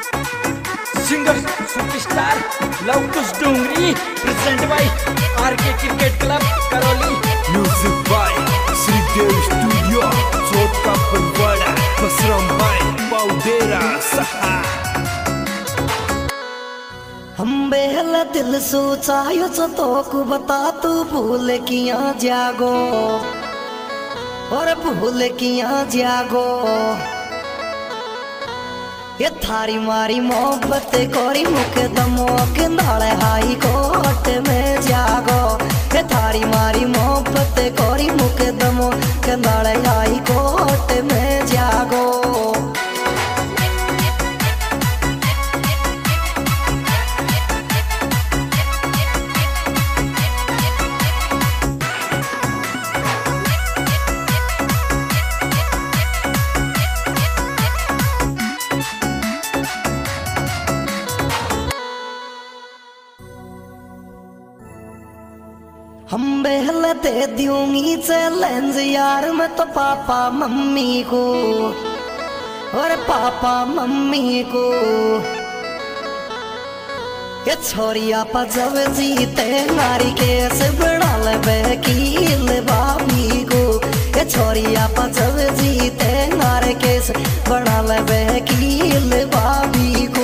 Singer superstar Lavkush Dongri present by RK cricket club Karauli. Music by Shridev studio Chauth ka Parwara बसरम bye पाउडेरा सहा। हम बेहला दिल सोचायो तो को बता तू भूल किया जागो और भूल किया जागो। ये थारी मारी मोहब्बत कोरी मुकदमो के नाले हाई कोर्ट में जागो। ये थारी मारी मोहब्बत कोरी मुकदमो के नाले हाई कोर्ट में जागो। हम बहला दे दूंगी चैलेंज यार मैं तो पापा मम्मी को और पापा मम्मी को। ये छोरिया पा जब जीते नारी केस बना ले वकील भाभी को। ये छोरिया पा जब जीते नारी केस बना ले वकील भाभी को।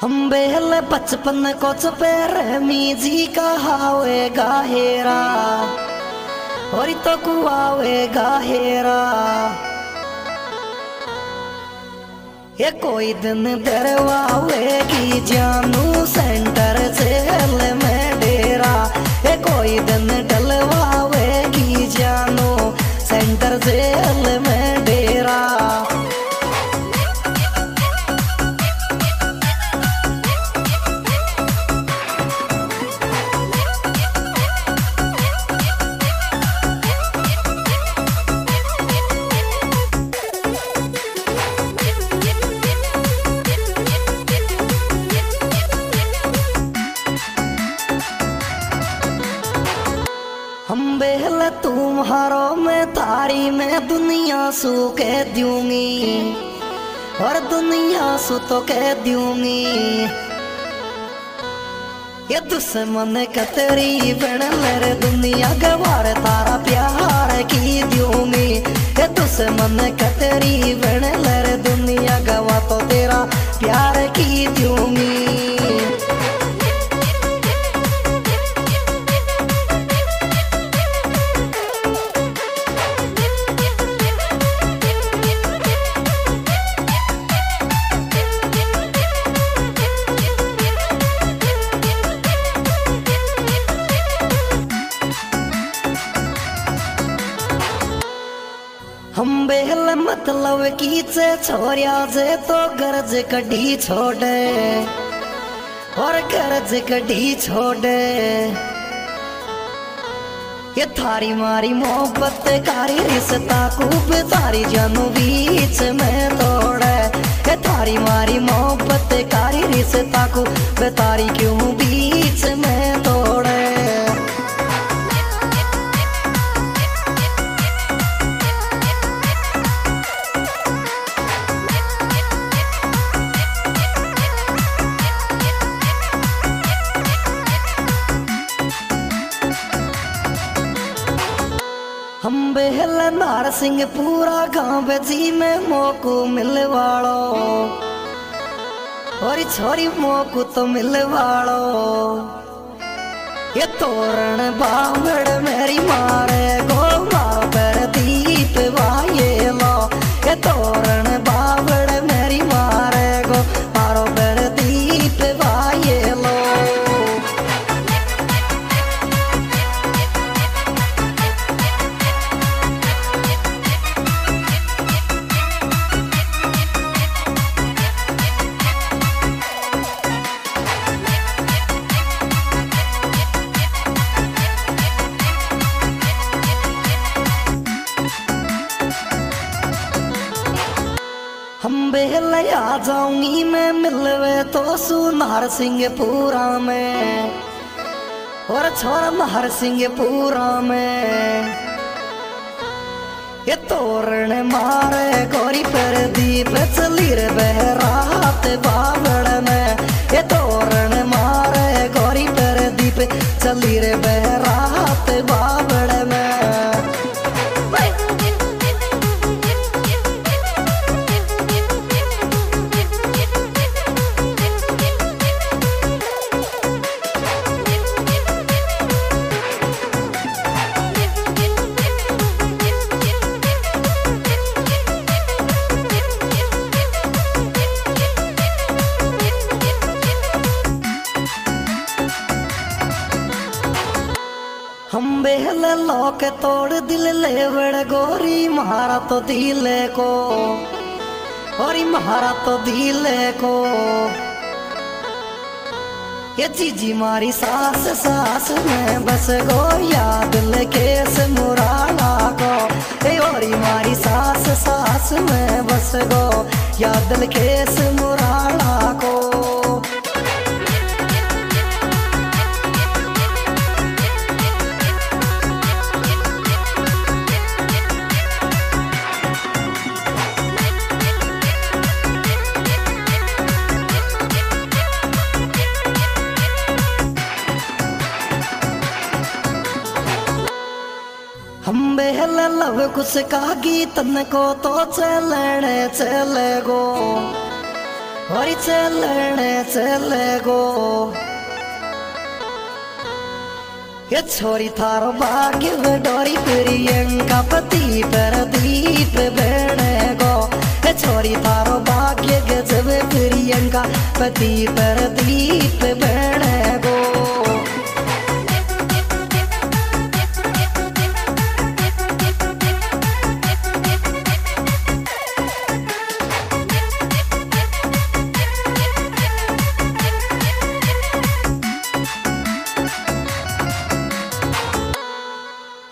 हम बेहले बचपन को चपेर मीजी कहावेगा हेरा और तो कुआवेगा हेरा। ये कोई दिन दरवावेगी जानू सेंटर जेल में डेरा। ये कोई दिन डलवावेगी जानू सेंटर जेल में डेरा। हम बेहला तुम्हारो में तारी में दुनिया सु कह दूंगी और दुनिया सु तो कह दूंगी। ये दुश्मन कतरी बन ले दुनिया गवार तारा प्यार की दूंगी। ये दुश्मन कतरी बन ले दुनिया गवा तो तेरा प्यार की दूंगी। हम बेहल मतलब की से छोरिया से तो गर्ज कढ़ी छोड़े और गर्ज कढ़ी छोड़े। ये थारी मारी मोहब्बत कारी रिश्ता खूब तारी जानू बीच में तोड़े। ये थारी मारी मोहब्बत कारी रिश्ता खूब तारी क्यों बीच में तोड़े। हम बेहला नार सिंह पूरा गांव जी में मोको मिलवाड़ो और छोरी मोको तो मिलवाड़ो। ये तोरण बावड़ मेरी मारे गो मारो पर दीप वाये लो। ये तोरण बावड़ मेरी मारे गो मारो पर दीप वाये लो। हम बेल आ जाऊंगी मैं मिलवे तो सुनार सिंहपुरा में और छोरा नहर सिंहपुरा में ये तोरण मारे गोरी पर दीप चली रे बहरात बावड़ में ये तोरण मारे गोरी पर दीप चली रे बहरात बावड़ में हम बेहल लोके तोड़ दिल लेवड़ गोरी महारा तो दिले को गोरी महारा तो दिले को ये जीजी मारी सास सास में बस गो याद केस मुराना को ए गोरी मारी सास सास में बस गो याद केस मुराना को हम बेहल लव कुछ का गीतन को तो चलने चले गो और चलने चले गो ये छोरी थारो भाग्य डोरी प्रियंका पति पर दीप बने गो ये छोरी थारो भाग्य गजब प्रियंका पति पर दीप बने गो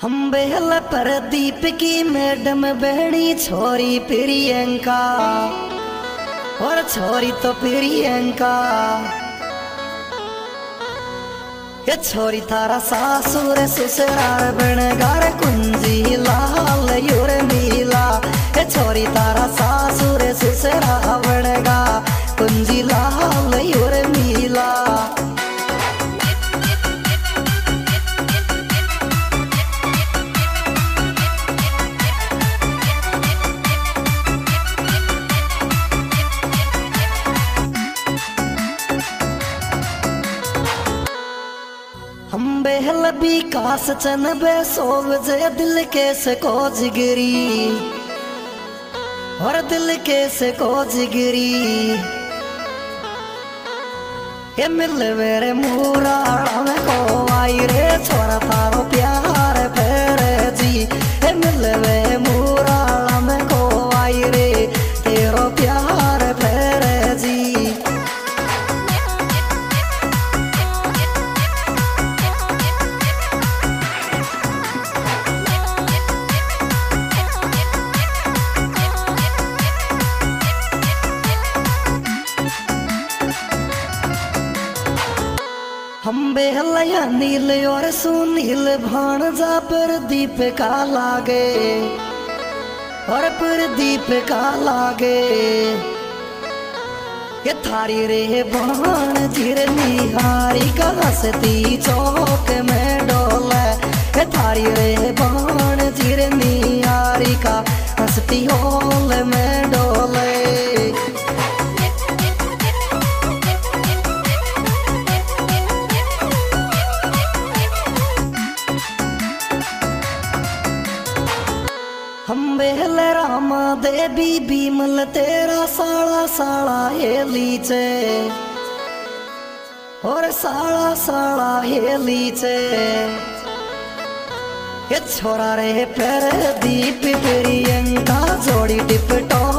हम बेहल पर दीप की मैडम बहनी छोरी प्रियंका और छोरी तो प्रियंका ये छोरी थारा सासुर ससुराल बनगार कुंजी लाल युर मीला ये छोरी तारा सासुर ससुराल बनगा कुंजी लाल युर मीला हम बेहल विकास चन बे सोव जे दिल के से को जिगरी और दिल के से को जिगरी ये मिल मेरे मूरा में को आई रे छोरा थारो प्यार फेरे जी ये मिल मेरे मूरा में को आई रे तेरो प्यार फेरे जी हम बेहलया नील और सुनील भाणजा पर दीप का लागे और पर दीप का लागे ये थारी रे बाण जीर निहारी का हंसती चौक में डोले ये थारी रे बाण जीर निहारी का हंसती हॉल में डोले हम बेहल रामा देवी बीमल तेरा साड़ा साड़ा हेलीचे और साड़ा साड़ा हेलीचे ये छोरा रे पर दीप प्रियंका जोड़ी टिप टॉप